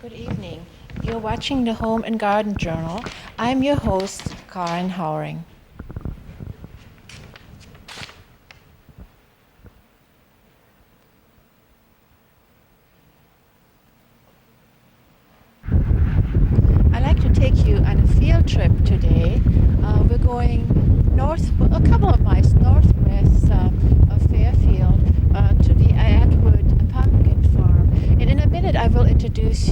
Good evening. You're watching the Home and Garden Journal. I'm your host, Karin Howery. I'd like to take you on a field trip today. We're going north, a couple of miles northwest of Fairfield to the Atwood Pumpkin Farm. And in a minute, I will introduce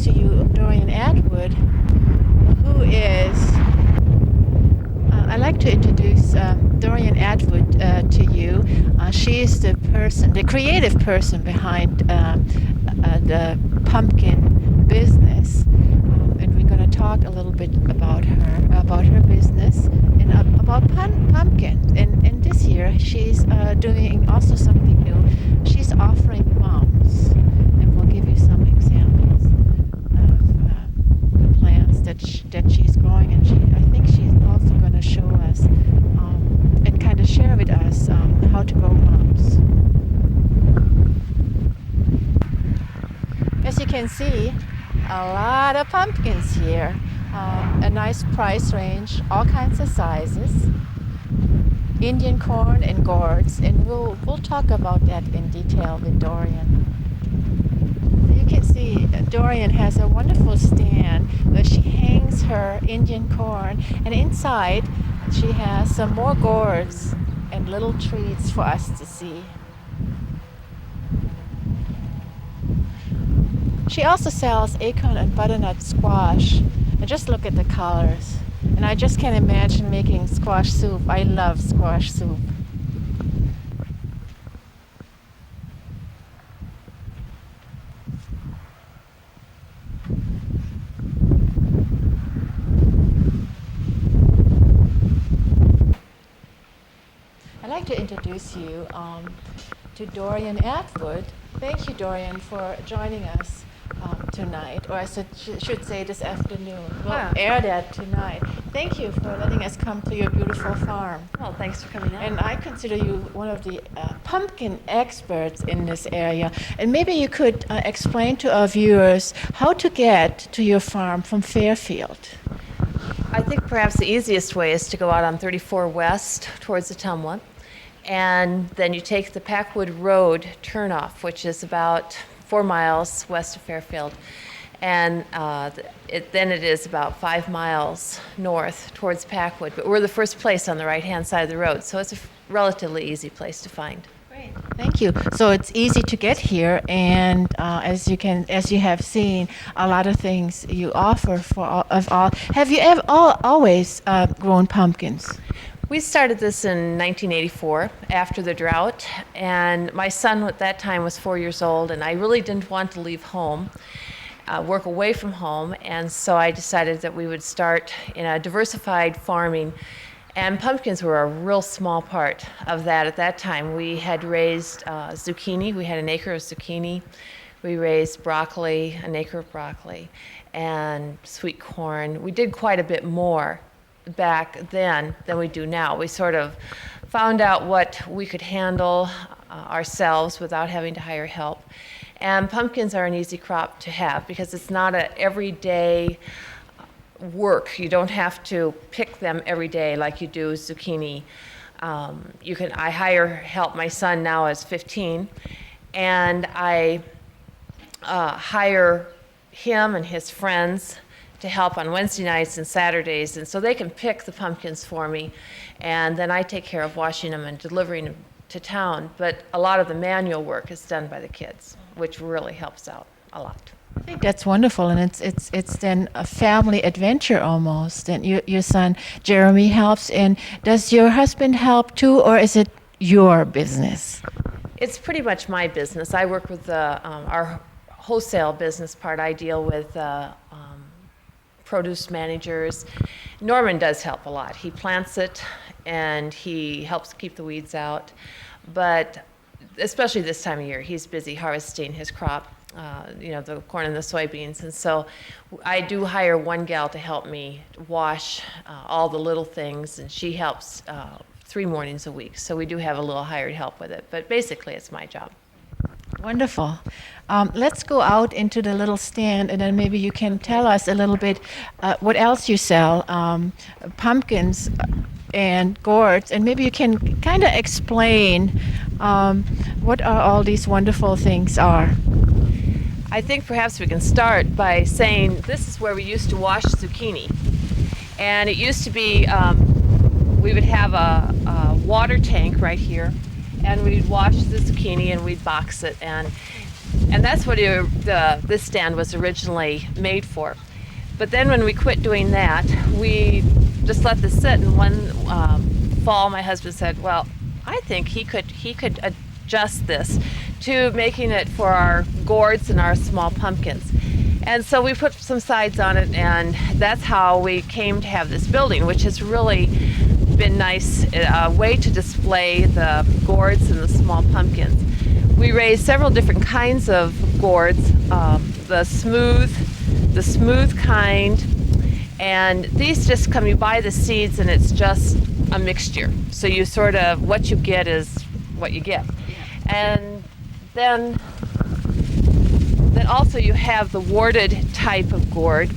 to you Dorian Atwood, who is. I'd like to introduce Dorian Atwood to you. She is the creative person behind the pumpkin business, and we're going to talk a little bit about her business, and about pumpkins. And this year, she's doing also something new. She's offering mums, and we'll give you some examples of the plants that she's growing, and I think she's also going to show us and kind of share with us how to grow mums. As you can see, a lot of pumpkins here, a nice price range, all kinds of sizes, Indian corn and gourds, and we'll talk about that in detail with Dorian. You can see Dorian has a wonderful stand where she hangs her Indian corn, and inside she has some more gourds and little treats for us to see. She also sells acorn and butternut squash, and just look at the colors. And I just can't imagine making squash soup. I love squash soup. I'd like to introduce you to Dorian Atwood. Thank you, Dorian, for joining us tonight, or I should say this afternoon. We'll air that tonight. Thank you for letting us come to your beautiful farm. Well, thanks for coming out. And I consider you one of the pumpkin experts in this area. And maybe you could explain to our viewers how to get to your farm from Fairfield. I think perhaps the easiest way is to go out on 34 West towards the Tumwa, and then you take the Packwood Road turnoff, which is about 4 miles west of Fairfield, and then it is about 5 miles north towards Packwood. But we're the first place on the right-hand side of the road, so it's a relatively easy place to find. Great, thank you. So it's easy to get here, and as you have seen, a lot of things you offer for all. Have you always grown pumpkins? We started this in 1984 after the drought, and my son at that time was 4 years old, and I really didn't want to leave home, work away from home, and so I decided that we would start in a diversified farming, and pumpkins were a real small part of that at that time. We had raised zucchini. We had an acre of zucchini. We raised broccoli, an acre of broccoli, and sweet corn. We did quite a bit more back then than we do now. We sort of found out what we could handle ourselves without having to hire help. And pumpkins are an easy crop to have because it's not an everyday work. You don't have to pick them every day like you do zucchini. I hire help. My son now is 15, and I hire him and his friends to help on Wednesday nights and Saturdays, and so they can pick the pumpkins for me, and then I take care of washing them and delivering them to town. But a lot of the manual work is done by the kids, which really helps out a lot. I think that's wonderful, and it's then a family adventure almost. And your son Jeremy helps, and does your husband help too, or is it your business? It's pretty much my business. I work with our wholesale business part. I deal with produce managers. Norman does help a lot. He plants it and he helps keep the weeds out. But especially this time of year, he's busy harvesting his crop, the corn and the soybeans. And so I do hire one gal to help me wash all the little things, and she helps 3 mornings a week. So we do have a little hired help with it. But basically, it's my job. Wonderful. Let's go out into the little stand, and then maybe you can tell us a little bit what else you sell, pumpkins and gourds, and maybe you can kind of explain what are all these wonderful things are. I think perhaps we can start by saying this is where we used to wash zucchini. And it used to be, we would have a water tank right here, and we'd wash the zucchini and we'd box it. And that's what this stand was originally made for. But then when we quit doing that, we just let this sit. And one fall, my husband said, well, I think he could adjust this to making it for our gourds and our small pumpkins. And so we put some sides on it, and that's how we came to have this building, which has really been nice, a way to display the gourds and the small pumpkins. We raise several different kinds of gourds, the smooth kind, and these just come, you buy the seeds and it's just a mixture. So you sort of, what you get is what you get. And then also you have the warted type of gourd,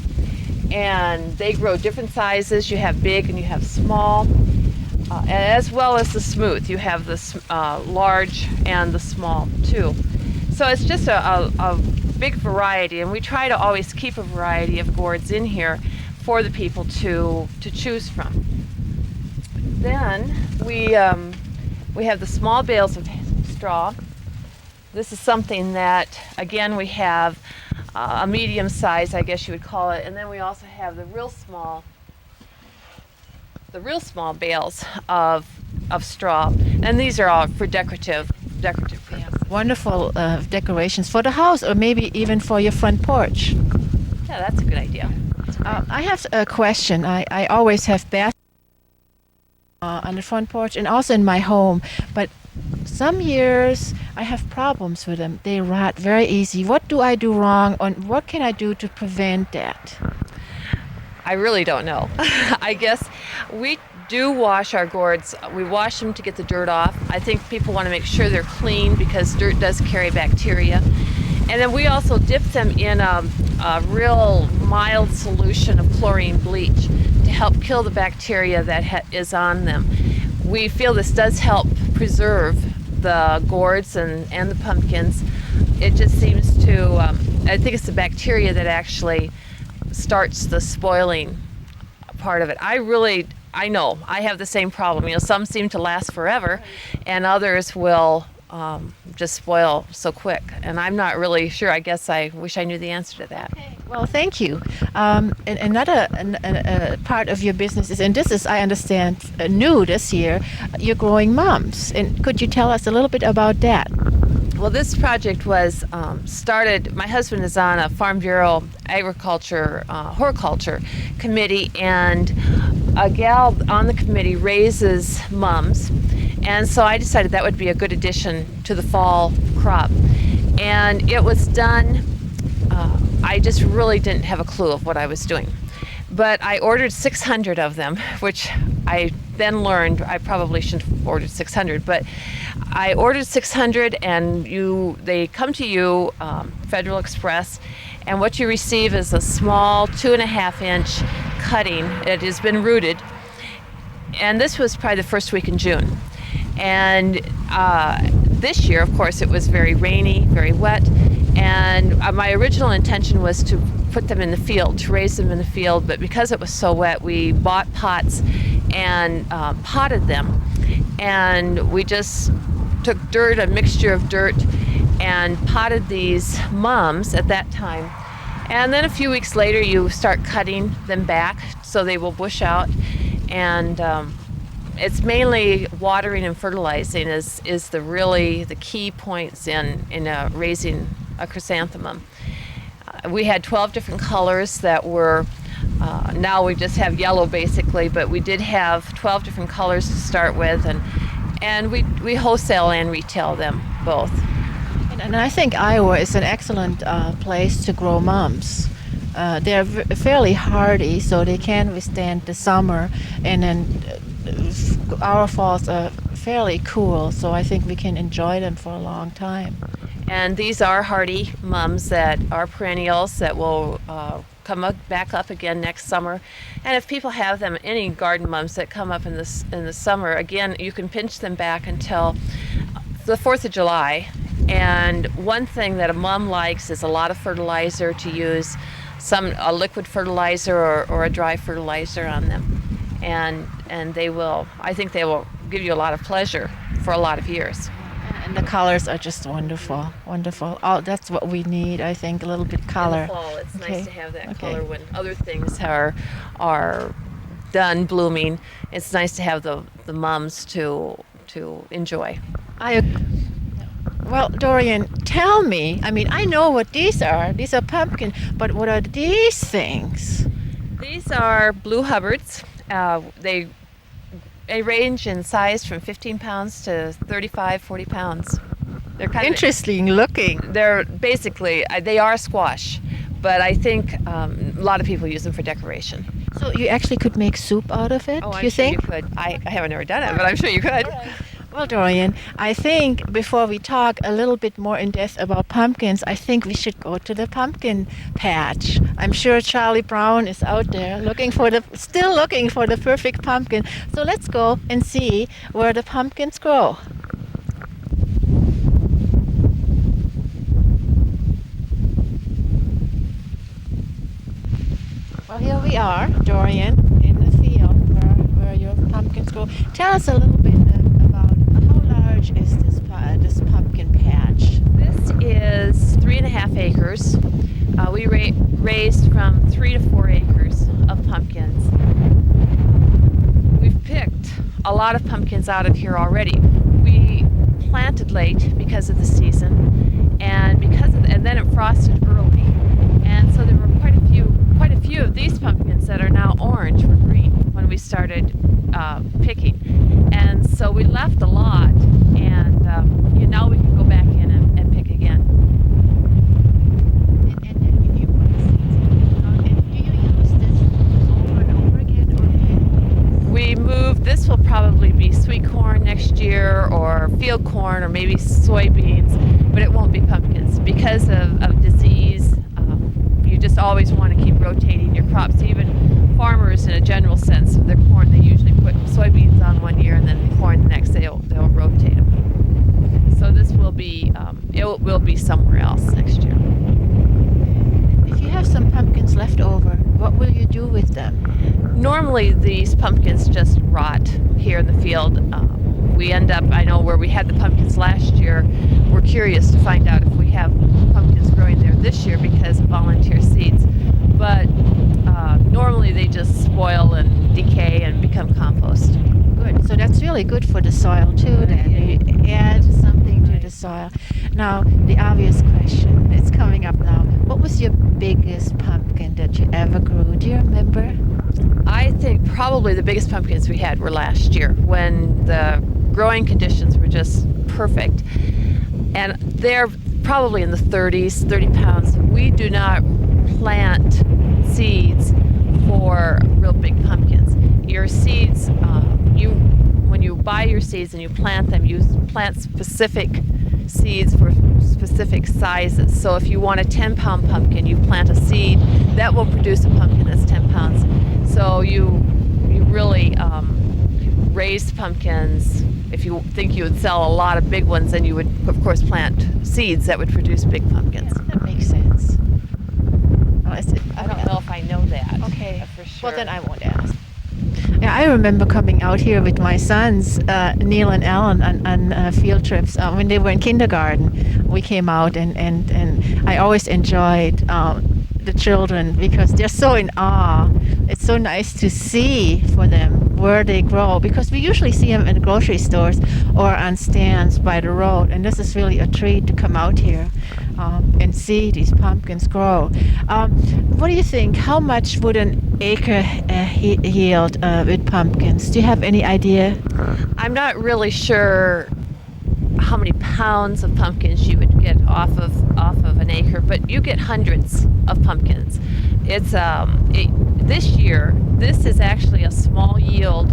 and they grow different sizes. You have big and you have small, as well as the smooth. You have the large and the small too. So it's just a big variety, and we try to always keep a variety of gourds in here for the people to choose from. Then we have the small bales of straw. This is something that, again, we have a medium size, I guess you would call it, and then we also have the real small bales of straw, and these are all for decorative purposes. Wonderful decorations for the house, or maybe even for your front porch. Yeah, that's a good idea. I have a question. I always have baskets on the front porch and also in my home, but some years I have problems with them. They rot very easy. What do I do wrong, and what can I do to prevent that? I really don't know. I guess we do wash our gourds. We wash them to get the dirt off. I think people want to make sure they're clean because dirt does carry bacteria. And then we also dip them in a real mild solution of chlorine bleach to help kill the bacteria that is on them. We feel this does help preserve the gourds and the pumpkins. It just seems to, I think it's the bacteria that actually starts the spoiling part of it. I know, I have the same problem. You know, some seem to last forever, and others will just spoil so quick. And I'm not really sure. I guess I wish I knew the answer to that. Okay. Well, thank you. And another part of your business is, and this is, I understand, new this year, you're growing mums. And could you tell us a little bit about that? Well, this project was started, my husband is on a Farm Bureau Agriculture, Horticulture Committee, and a gal on the committee raises mums. And so I decided that would be a good addition to the fall crop. And it was done, I just really didn't have a clue of what I was doing. But I ordered 600 of them, which I then learned I probably shouldn't have ordered 600, but I ordered 600, and they come to you, Federal Express, and what you receive is a small 2.5-inch cutting. It has been rooted, and this was probably the first week in June. And this year, of course, it was very rainy, very wet, and my original intention was to put them in the field, to raise them in the field, but because it was so wet, we bought pots and potted them, and we just took dirt, a mixture of dirt, and potted these mums at that time. And then a few weeks later, you start cutting them back so they will bush out, and it's mainly watering and fertilizing is the key points in raising a chrysanthemum. We had 12 different colors that were, now we just have yellow basically, but we did have 12 different colors to start with, and we wholesale and retail them both. And I think Iowa is an excellent place to grow mums. They're fairly hardy, so they can withstand the summer, and then our falls are fairly cool, so I think we can enjoy them for a long time. And these are hardy mums that are perennials that will back up again next summer. And if people have them, any garden mums that come up in the summer, again, you can pinch them back until the 4th of July. And one thing that a mum likes is a lot of fertilizer to use, a liquid fertilizer or a dry fertilizer on them. And I think they will give you a lot of pleasure for a lot of years. And the colors are just wonderful, wonderful. Oh, that's what we need, I think, a little bit color. In the fall, it's nice to have that color when other things are done blooming. It's nice to have the mums to enjoy. Well, Dorian, tell me. I mean, I know what these are. These are pumpkin, but what are these things? These are blue Hubbards. They range in size from 15 pounds to 35, 40 pounds. They're kind interesting looking. They're basically, they are squash, but I think a lot of people use them for decoration. So you actually could make soup out of it, I'm you sure think? You could. I haven't ever done it, but I'm sure you could. Well, Dorian, I think before we talk a little bit more in depth about pumpkins, I think we should go to the pumpkin patch. I'm sure Charlie Brown is out there still looking for the perfect pumpkin. So let's go and see where the pumpkins grow. Well, here we are, Dorian, in the field where your pumpkins grow. Tell us a little bit about how large is this pumpkin patch? This is 3.5 acres. We raised from 3 to 4 acres of pumpkins. We've picked a lot of pumpkins out of here already. We planted late because of the season, and then it frosted early, and so there were quite a few of these pumpkins that are now orange were green when we started picking, and so we left a lot, and now we can go back in and pick again. And then you put seeds in. And do you use this over and over again? We moved. This will probably be sweet corn next year, or field corn, or maybe soybeans, but it won't be pumpkins because of disease. You just always want to keep rotating your crops. Even farmers, in a general sense, of their corn, they usually put soybeans on one year and then corn the next. They'll rotate them. So this will be it will be somewhere else next year. If you have some pumpkins left over, what will you do with them? Normally, these pumpkins just rot here in the field. We end up, I know where we had the pumpkins last year, we're curious to find out if we have pumpkins growing there this year because of volunteer seeds. But normally they just spoil and decay and become compost. Good. So that's really good for the soil too. Then you add something to the soil. Now, the obvious question is coming up now. What was your biggest pumpkin that you ever grew? Do you remember? I think probably the biggest pumpkins we had were last year when the growing conditions were just perfect. And they're probably in the 30 pounds. We do not plant seeds for real big pumpkins. Your seeds, when you buy your seeds and you plant them, you plant specific seeds for specific sizes. So if you want a 10-pound pumpkin, you plant a seed that will produce a pumpkin that's 10 pounds. So you really raise pumpkins. If you think you would sell a lot of big ones, then you would, of course, plant seeds that would produce big pumpkins. Yeah, that makes sense. I don't know if I know that. Okay. For sure. Well, then I won't ask. Yeah, I remember coming out here with my sons, Neil and Alan, on field trips when they were in kindergarten. We came out, and I always enjoyed the children because they're so in awe. It's so nice to see for them where they grow, because we usually see them in the grocery stores or on stands by the road, and this is really a treat to come out here and see these pumpkins grow. What do you think? How much would an acre yield with pumpkins? Do you have any idea? I'm not really sure how many pounds of pumpkins you would get off of an acre, but you get hundreds of pumpkins. It's this year, this is actually a small yield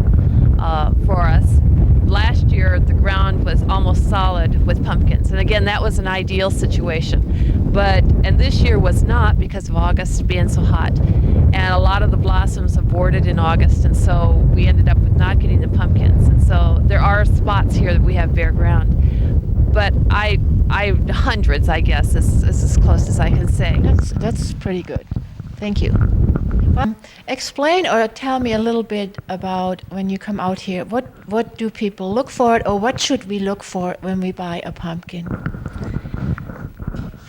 for us, last year the ground was almost solid with pumpkins. And again, that was an ideal situation. And this year was not because of August being so hot. And a lot of the blossoms aborted in August, and so we ended up with not getting the pumpkins. And so there are spots here that we have bare ground. But hundreds, I guess, is as close as I can say. That's pretty good. Thank you. Well, explain or tell me a little bit about when you come out here. What do people look for, or what should we look for when we buy a pumpkin?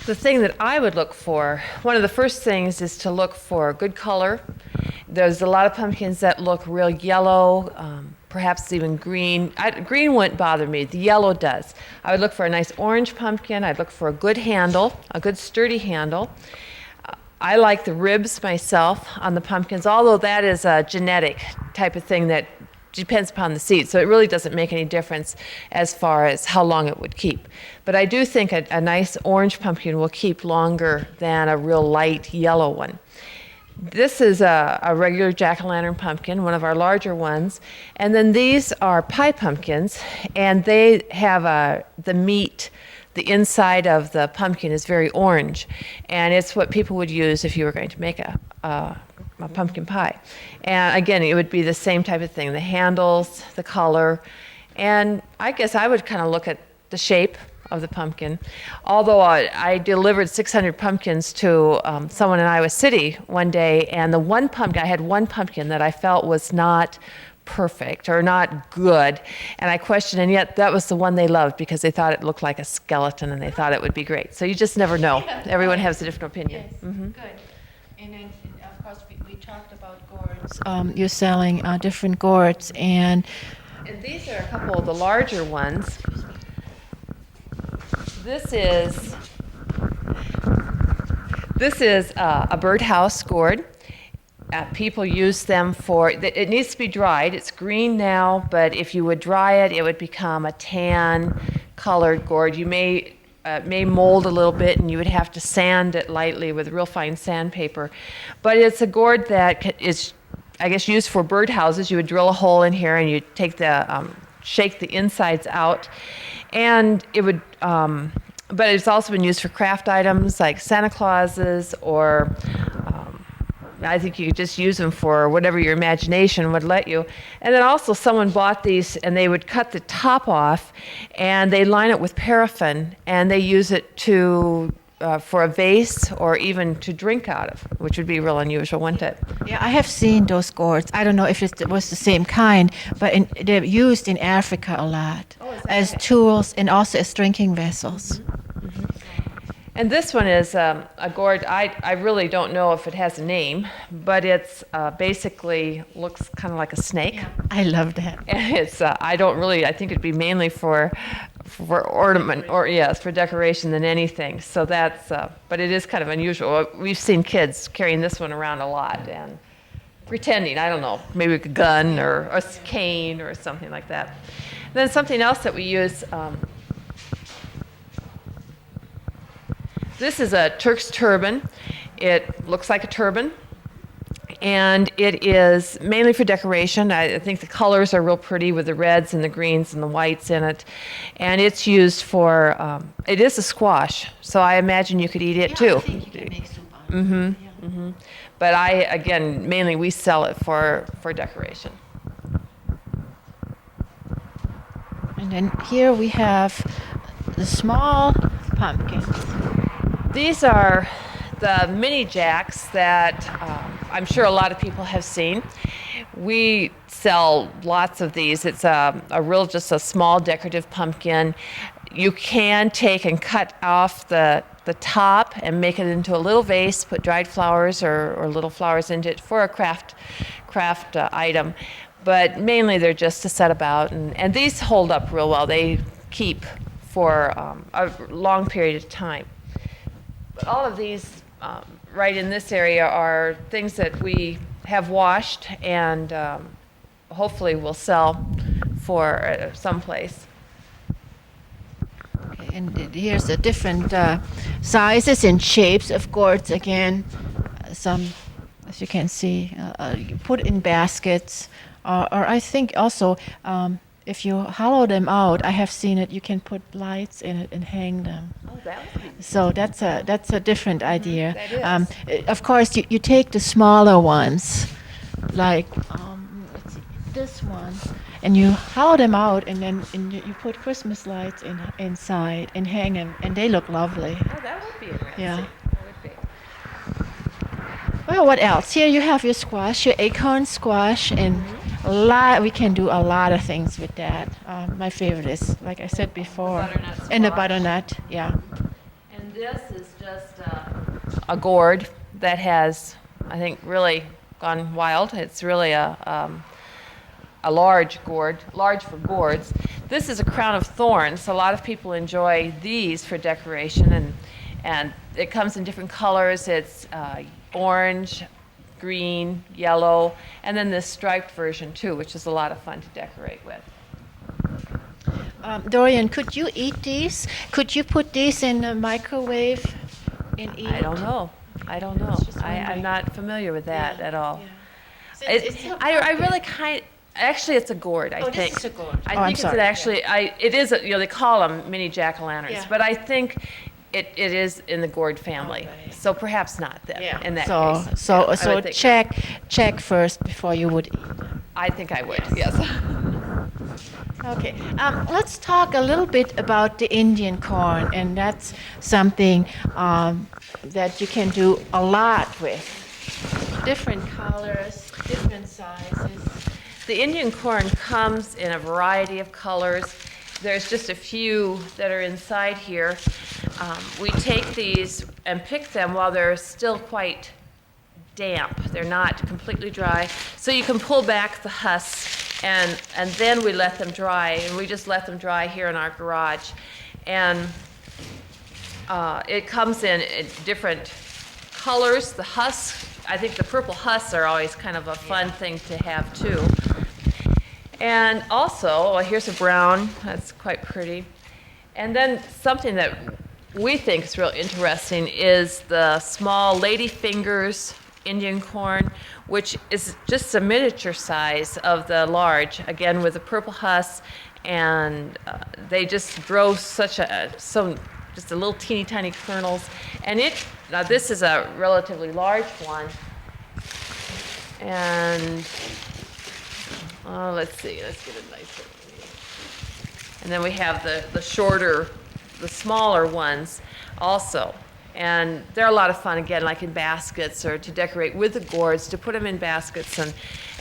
The thing that I would look for, one of the first things is to look for good color. There's a lot of pumpkins that look real yellow, perhaps even green. Green wouldn't bother me. The yellow does. I would look for a nice orange pumpkin. I'd look for a good handle, a good sturdy handle. I like the ribs myself on the pumpkins, although that is a genetic type of thing that depends upon the seed, so it really doesn't make any difference as far as how long it would keep. But I do think a nice orange pumpkin will keep longer than a real light yellow one. This is a regular jack-o'-lantern pumpkin, one of our larger ones. And then these are pie pumpkins, and they have the meat, the inside of the pumpkin is very orange. And it's what people would use if you were going to make a pumpkin pie. And again, it would be the same type of thing, the handles, the color. And I guess I would kind of look at the shape of the pumpkin. Although I delivered 600 pumpkins to someone in Iowa City one day, and I had one pumpkin that I felt was not perfect or not good, and I questioned, and yet that was the one they loved because they thought it looked like a skeleton and they thought it would be great. So you just never know. Everyone has a different opinion. Yes. Mm-hmm. Good. And then, of course, we talked about gourds. You're selling different gourds, and these are a couple of the larger ones. This is a Birdhouse gourd. People use them it needs to be dried. It's green now, but if you would dry it, it would become a tan colored gourd. You may mold a little bit, and you would have to sand it lightly with real fine sandpaper. But it's a gourd that is, I guess, used for birdhouses. You would drill a hole in here, and you'd take shake the insides out, and it would. But it's also been used for craft items like Santa Clauses, or I think you could just use them for whatever your imagination would let you. And then also someone bought these, and they would cut the top off, and they line it with paraffin, and they use it for a vase or even to drink out of, which would be real unusual, wouldn't it? Yeah, I have seen those gourds. I don't know if it was the same kind, but they're used in Africa a lot as tools and also as drinking vessels. Mm-hmm. Mm-hmm. And this one is a gourd. I really don't know if it has a name, but it's basically looks kind of like a snake. Yeah, I love that. And it's I think it'd be mainly for ornament, or yes, for decoration than anything. So that's but it is kind of unusual. We've seen kids carrying this one around a lot and pretending, I don't know, maybe with a gun or a cane or something like that. And then something else that we use. This is a Turk's turban. It looks like a turban, and it is mainly for decoration. I think the colors are real pretty with the reds and the greens and the whites in it, and it's used for, it is a squash, so I imagine you could eat it too. I think you can make soup on it. Mm-hmm. Yeah. Mm-hmm. But mainly we sell it for decoration. And then here we have the small pumpkins. These are the mini jacks that I'm sure a lot of people have seen. We sell lots of these. It's just a small decorative pumpkin. You can take and cut off the top and make it into a little vase, put dried flowers or little flowers into it for a craft item. But mainly they're just to set about, and these hold up real well. They keep for a long period of time. But all of these right in this area are things that we have washed and hopefully will sell for someplace. Okay, and here's the different sizes and shapes of gourds again. Some, as you can see, you put in baskets, or I think also if you hollow them out, I have seen it. You can put lights in it and hang them. Oh, that would be. So that's a different idea. that is. Of course, you take the smaller ones, like let's see, this one, and you hollow them out, and then you put Christmas lights inside and hang them, and they look lovely. Oh, that would be interesting. Yeah. That would be. Well, what else? Here you have your squash, your acorn squash, and a lot. We can do a lot of things with that. My favorite is, like I said before, butternut and the squash. butternut. Yeah. And this is just a gourd that has, I think, really gone wild. It's really a large gourd, large for gourds. This is a crown of thorns. A lot of people enjoy these for decoration, and it comes in different colors. It's orange, green, yellow, and then this striped version too, which is a lot of fun to decorate with. Dorian, could you eat these? Could you put these in the microwave and eat? I don't know. just I'm wondering. not familiar with that Yeah, at all. yeah. So I really actually it's a gourd, I Oh, think. this is a gourd. I Oh, I'm think sorry. it is, they call them mini jack-o'-lanterns, Yeah. but I think it is in the gourd family. Okay. So perhaps not then, in that so case. so Yeah, I so would think- check first before you would eat them. I think I would, yes. Okay, let's talk a little bit about the Indian corn, and that's something that you can do a lot with. Different colors, different sizes. The Indian corn comes in a variety of colors. There's just a few that are inside here. We take these and pick them while they're still quite damp. They're not completely dry. So you can pull back the husks, and then we let them dry. And we just let them dry here in our garage. And it comes in different colors. The husks, I think the purple husks are always kind of a fun thing to have too. And also, well, here's a brown, that's quite pretty. And then something that we think is real interesting is the small Ladyfingers Indian corn, which is just a miniature size of the large, again with the purple husk, and they just grow just a little teeny tiny kernels. And now this is a relatively large one, and let's see, let's get a nice one. And then we have the shorter, the smaller ones also. And they're a lot of fun, again, like in baskets or to decorate with the gourds, to put them in baskets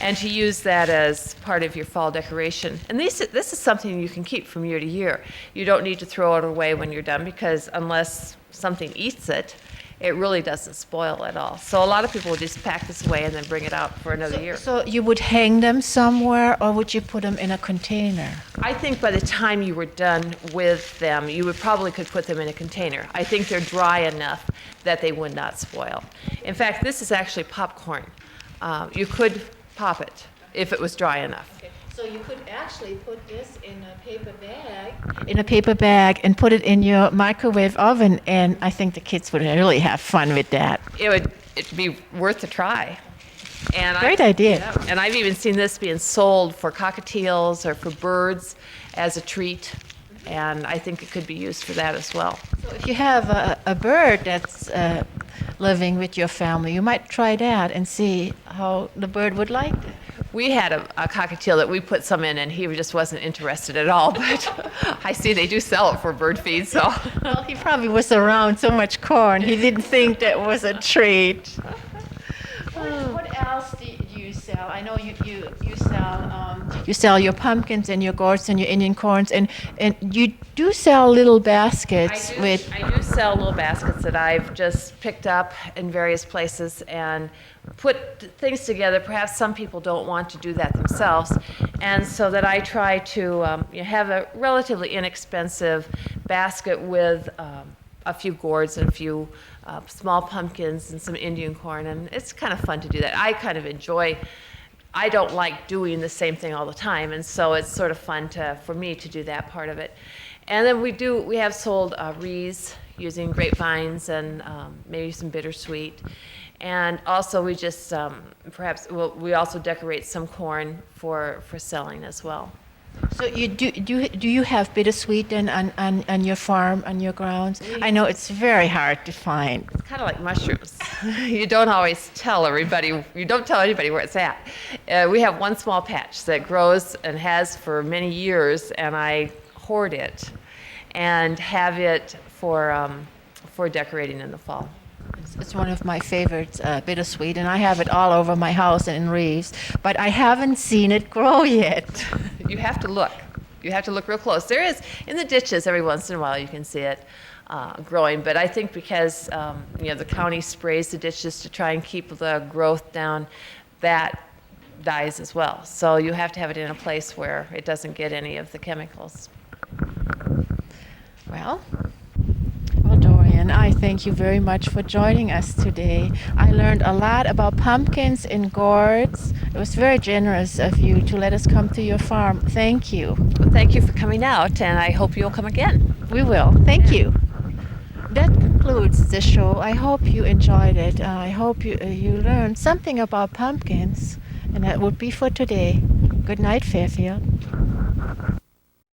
and to use that as part of your fall decoration. And this is something you can keep from year to year. You don't need to throw it away when you're done, because unless something eats it, it really doesn't spoil at all. So a lot of people will just pack this away and then bring it out for another year. So you would hang them somewhere, or would you put them in a container? I think by the time you were done with them, you could put them in a container. I think they're dry enough that they would not spoil. In fact, this is actually popcorn. You could pop it if it was dry enough. So you could actually put this in a paper bag and put it in your microwave oven, and I think the kids would really have fun with that. It'd be worth a try. And Great idea. Yeah, and I've even seen this being sold for cockatiels or for birds as a treat, and I think it could be used for that as well. So if you have a bird that's living with your family, you might try that and see how the bird would like it. We had a cockatiel that we put some in, and he just wasn't interested at all, but I see they do sell it for bird feed, so. Well, he probably was around so much corn, he didn't think that was a treat. What else do you sell? I know you sell your pumpkins and your gourds and your Indian corns, and you do sell little baskets with. I do sell little baskets that I've just picked up in various places and put things together. Perhaps some people don't want to do that themselves, and so that I try to have a relatively inexpensive basket with a few gourds and a few small pumpkins and some Indian corn, and it's kind of fun to do that. I kind of enjoy. I don't like doing the same thing all the time, and so it's sort of fun for me to do that part of it. And then we have sold wreaths using grapevines and maybe some bittersweet. And also we just we also decorate some corn for selling as well. So do you have bittersweet then on your farm, on your grounds? I know it's very hard to find. It's kind of like mushrooms. You don't always tell everybody, you don't tell anybody where it's at. We have one small patch that grows and has for many years, and I hoard it and have it for decorating in the fall. It's one of my favorites, bittersweet, and I have it all over my house and in wreaths, but I haven't seen it grow yet. You have to look. You have to look real close. There is, in the ditches, every once in a while you can see it growing, but I think because the county sprays the ditches to try and keep the growth down, that dies as well. So you have to have it in a place where it doesn't get any of the chemicals. Well, Dorian, I thank you very much for joining us today. I learned a lot about pumpkins in Gourds. It was very generous of you to let us come to your farm. Thank you. Well, thank you for coming out, and I hope you'll come again. We will. Thank you. That concludes the show. I hope you enjoyed it. I hope you learned something about pumpkins. And that would be for today. Good night, Fairfield.